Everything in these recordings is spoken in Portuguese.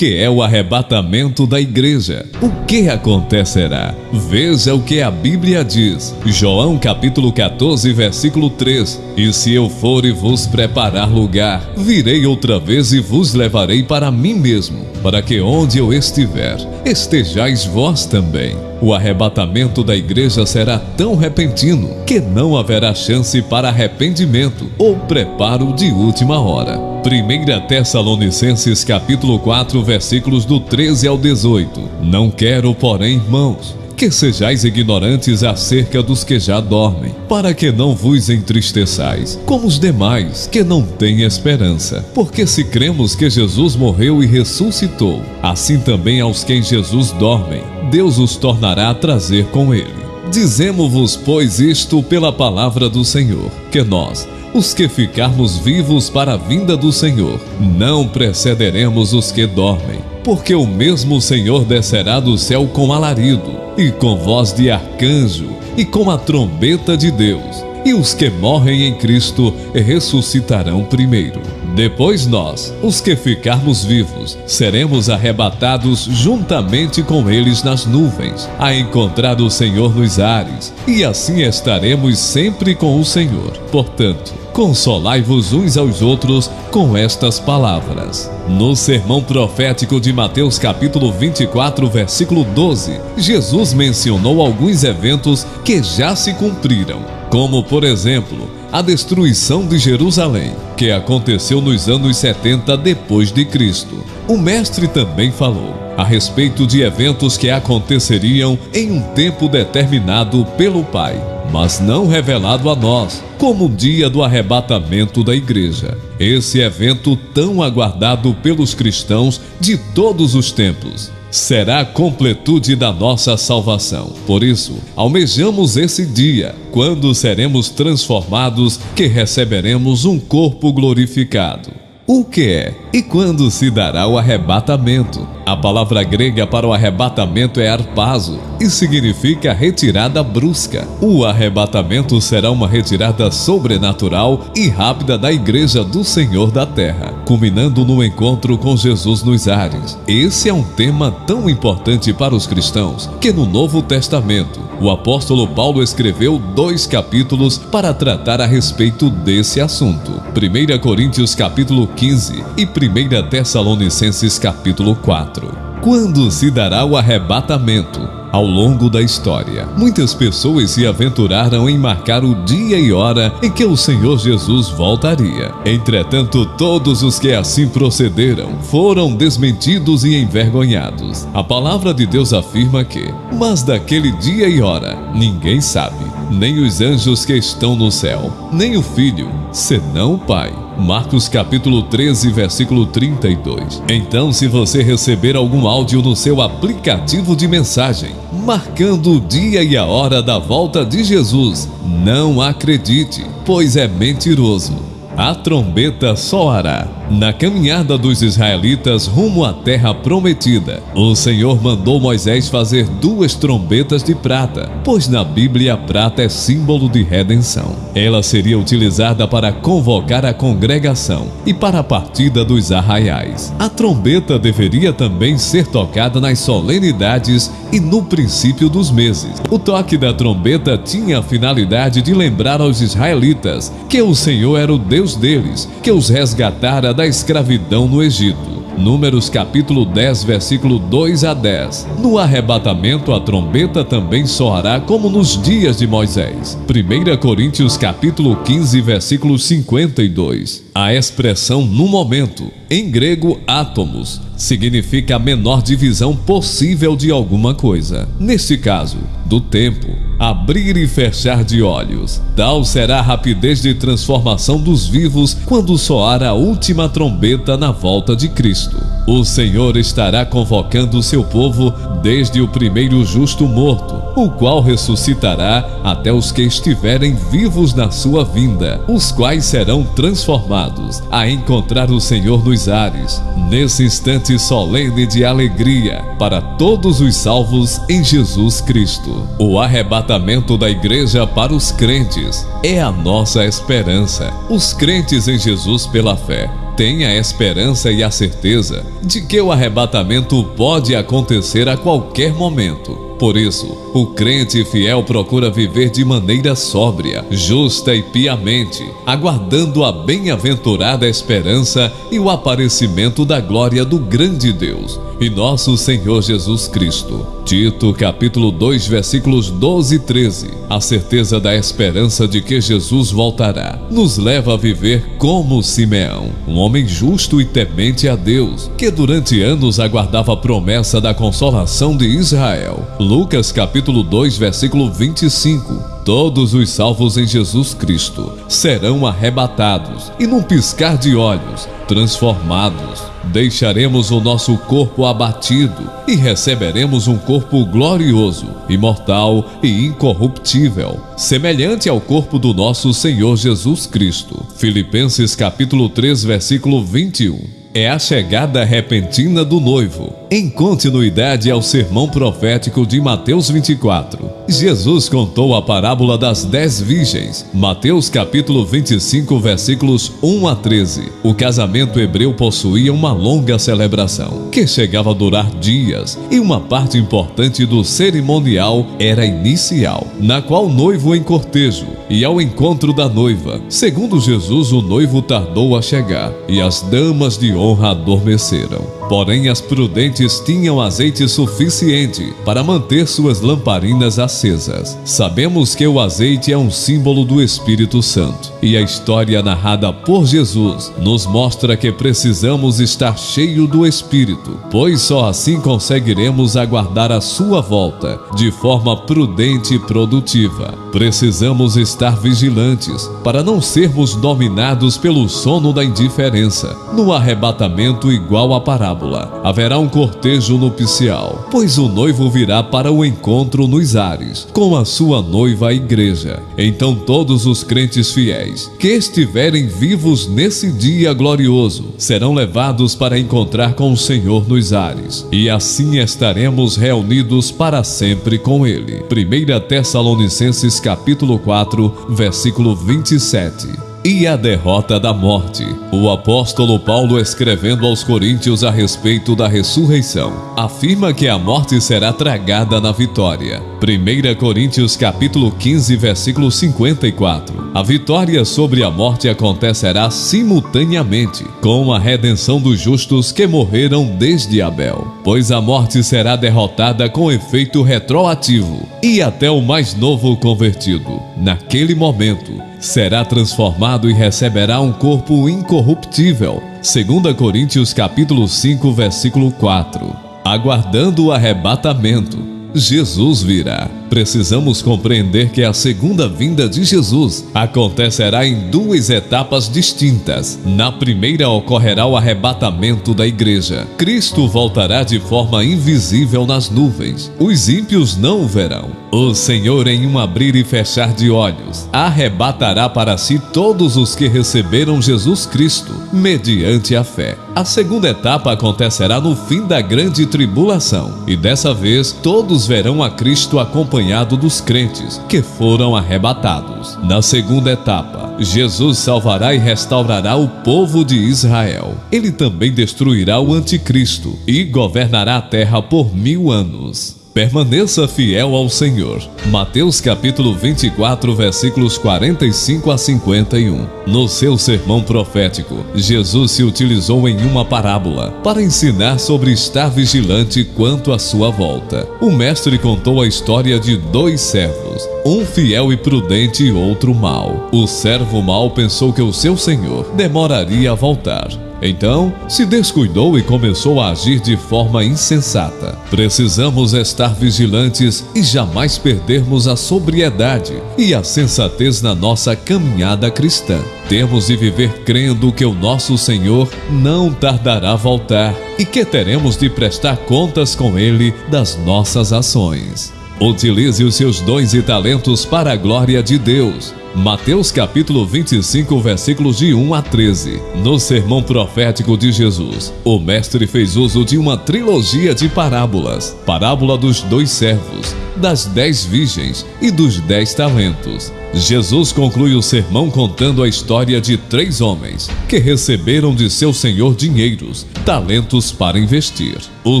que é o arrebatamento da igreja? O que acontecerá? Veja o que a Bíblia diz. João capítulo 14, versículo 3. E se eu for e vos preparar lugar, virei outra vez e vos levarei para mim mesmo, para que onde eu estiver, estejais vós também. O arrebatamento da igreja será tão repentino que não haverá chance para arrependimento ou preparo de última hora. 1 Tessalonicenses capítulo 4, versículos do 13 ao 18. Não quero, porém, irmãos, que sejais ignorantes acerca dos que já dormem, para que não vos entristeçais, como os demais que não têm esperança. Porque se cremos que Jesus morreu e ressuscitou, assim também aos que em Jesus dormem, Deus os tornará a trazer com ele. Dizemo-vos, pois, isto pela palavra do Senhor, que nós, os que ficarmos vivos para a vinda do Senhor, não precederemos os que dormem. Porque o mesmo Senhor descerá do céu com alarido, e com voz de arcanjo, e com a trombeta de Deus, e os que morrem em Cristo ressuscitarão primeiro. Depois nós, os que ficarmos vivos, seremos arrebatados juntamente com eles nas nuvens, a encontrar o Senhor nos ares, e assim estaremos sempre com o Senhor. Portanto, consolai-vos uns aos outros com estas palavras. No sermão profético de Mateus capítulo 24, versículo 12, Jesus mencionou alguns eventos que já se cumpriram, como por exemplo, a destruição de Jerusalém, que aconteceu nos anos 70 depois de Cristo. O mestre também falou a respeito de eventos que aconteceriam em um tempo determinado pelo Pai, mas não revelado a nós, como o dia do arrebatamento da igreja. Esse evento tão aguardado pelos cristãos de todos os tempos será a completude da nossa salvação. Por isso, almejamos esse dia, quando seremos transformados, que receberemos um corpo glorificado. O que é e quando se dará o arrebatamento? A palavra grega para o arrebatamento é harpazo e significa retirada brusca. O arrebatamento será uma retirada sobrenatural e rápida da igreja do Senhor da terra, culminando no encontro com Jesus nos ares. Esse é um tema tão importante para os cristãos que no Novo Testamento o apóstolo Paulo escreveu 2 capítulos para tratar a respeito desse assunto. 1 Coríntios capítulo 15 e 1 Tessalonicenses capítulo 4. Quando se dará o arrebatamento? Ao longo da história, muitas pessoas se aventuraram em marcar o dia e hora em que o Senhor Jesus voltaria. Entretanto, todos os que assim procederam foram desmentidos e envergonhados. A palavra de Deus afirma que, mas daquele dia e hora, ninguém sabe, nem os anjos que estão no céu, nem o Filho, senão o Pai. Marcos capítulo 13, versículo 32. Então, se você receber algum áudio no seu aplicativo de mensagem, marcando o dia e a hora da volta de Jesus, não acredite, pois é mentiroso. A trombeta soará. Na caminhada dos israelitas rumo à terra prometida, o Senhor mandou Moisés fazer 2 trombetas de prata, pois na Bíblia a prata é símbolo de redenção. Ela seria utilizada para convocar a congregação e para a partida dos arraiais. A trombeta deveria também ser tocada nas solenidades e no princípio dos meses. O toque da trombeta tinha a finalidade de lembrar aos israelitas que o Senhor era o Deus deles, que os resgatara da escravidão no Egito. Números capítulo 10, versículo 2 a 10. No arrebatamento, a trombeta também soará como nos dias de Moisés. 1 Coríntios capítulo 15, versículo 52. A expressão no momento, em grego átomos, significa a menor divisão possível de alguma coisa. Neste caso, do tempo, abrir e fechar de olhos. Tal será a rapidez de transformação dos vivos quando soar a última trombeta na volta de Cristo. O Senhor estará convocando o seu povo desde o primeiro justo morto, o qual ressuscitará até os que estiverem vivos na sua vinda, os quais serão transformados a encontrar o Senhor nos ares, nesse instante solene de alegria para todos os salvos em Jesus Cristo. O arrebatamento da igreja para os crentes é a nossa esperança. Os crentes em Jesus pela fé Tenha a esperança e a certeza de que o arrebatamento pode acontecer a qualquer momento. Por isso, o crente fiel procura viver de maneira sóbria, justa e piamente, aguardando a bem-aventurada esperança e o aparecimento da glória do grande Deus e nosso Senhor Jesus Cristo. Tito, capítulo 2, versículos 12 e 13. A certeza da esperança de que Jesus voltará nos leva a viver como Simeão, um homem justo e temente a Deus, que durante anos aguardava a promessa da consolação de Israel. Lucas capítulo 2, versículo 25. Todos os salvos em Jesus Cristo serão arrebatados e num piscar de olhos, transformados. Deixaremos o nosso corpo abatido e receberemos um corpo glorioso, imortal e incorruptível, semelhante ao corpo do nosso Senhor Jesus Cristo. Filipenses capítulo 3, versículo 21. É a chegada repentina do noivo. Em continuidade ao sermão profético de Mateus 24, Jesus contou a parábola das 10 virgens. Mateus capítulo 25, versículos 1 a 13. O casamento hebreu possuía uma longa celebração, que chegava a durar dias, e uma parte importante do cerimonial era inicial, na qual o noivo em cortejo e ao encontro da noiva. Segundo Jesus, o noivo tardou a chegar, e as damas de honra adormeceram. Porém, as prudentes tinham azeite suficiente para manter suas lamparinas acesas. Sabemos que o azeite é um símbolo do Espírito Santo, e a história narrada por Jesus nos mostra que precisamos estar cheio do Espírito, pois só assim conseguiremos aguardar a sua volta de forma prudente e produtiva. Precisamos estar vigilantes para não sermos dominados pelo sono da indiferença. No arrebatamento igual à parábola, haverá um cortejo nupcial, pois o noivo virá para o encontro nos ares, com a sua noiva a igreja. Então todos os crentes fiéis que estiverem vivos nesse dia glorioso serão levados para encontrar com o Senhor nos ares, e assim estaremos reunidos para sempre com Ele. 1 Tessalonicenses capítulo 4, versículo 27. E a derrota da morte. O apóstolo Paulo, escrevendo aos Coríntios a respeito da ressurreição, afirma que a morte será tragada na vitória. 1 Coríntios capítulo 15, versículo 54. A vitória sobre a morte acontecerá simultaneamente com a redenção dos justos que morreram desde Abel, pois a morte será derrotada com efeito retroativo, e até o mais novo convertido, naquele momento, será transformado e receberá um corpo incorruptível. 2 Coríntios capítulo 5, versículo 4. Aguardando o arrebatamento, Jesus virá. Precisamos compreender que a segunda vinda de Jesus acontecerá em duas etapas distintas. Na primeira ocorrerá o arrebatamento da igreja. Cristo voltará de forma invisível nas nuvens. Os ímpios não o verão. O Senhor, em um abrir e fechar de olhos, arrebatará para si todos os que receberam Jesus Cristo, mediante a fé. A segunda etapa acontecerá no fim da grande tribulação, e dessa vez todos verão a Cristo acompanhado dos crentes que foram arrebatados. Na segunda etapa, Jesus salvará e restaurará o povo de Israel. Ele também destruirá o anticristo e governará a terra por 1000 anos. Permaneça fiel ao Senhor. Mateus capítulo 24, versículos 45 a 51. No seu sermão profético, Jesus se utilizou em uma parábola para ensinar sobre estar vigilante quanto à sua volta. O mestre contou a história de 2 servos, um fiel e prudente e outro mau. O servo mau pensou que o seu senhor demoraria a voltar. Então, se descuidou e começou a agir de forma insensata. Precisamos estar vigilantes e jamais perdermos a sobriedade e a sensatez na nossa caminhada cristã. Temos de viver crendo que o nosso Senhor não tardará a voltar e que teremos de prestar contas com Ele das nossas ações. Utilize os seus dons e talentos para a glória de Deus. Mateus capítulo 25, versículos de 1 a 13. No sermão profético de Jesus, o mestre fez uso de uma trilogia de parábolas. Parábola dos 2 servos, das 10 virgens e dos 10 talentos. Jesus conclui o sermão contando a história de 3 homens que receberam de seu senhor dinheiros, talentos para investir. O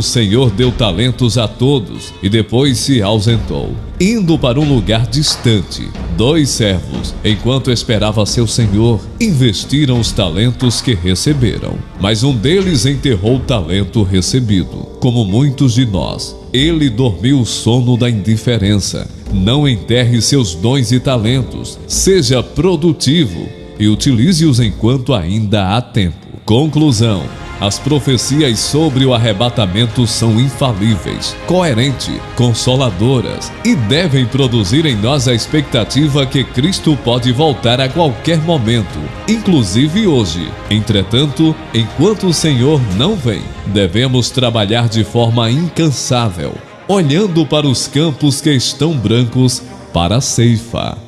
senhor deu talentos a todos e depois se ausentou, indo para um lugar distante. 2 servos, enquanto esperava seu senhor, investiram os talentos que receberam. Mas um deles enterrou o talento recebido. Como muitos de nós, ele dormiu o sono da indiferença. Não enterre seus dons e talentos. Seja produtivo e utilize-os enquanto ainda há tempo. Conclusão: as profecias sobre o arrebatamento são infalíveis, coerentes, consoladoras e devem produzir em nós a expectativa que Cristo pode voltar a qualquer momento, inclusive hoje. Entretanto, enquanto o Senhor não vem, devemos trabalhar de forma incansável, olhando para os campos que estão brancos para a ceifa.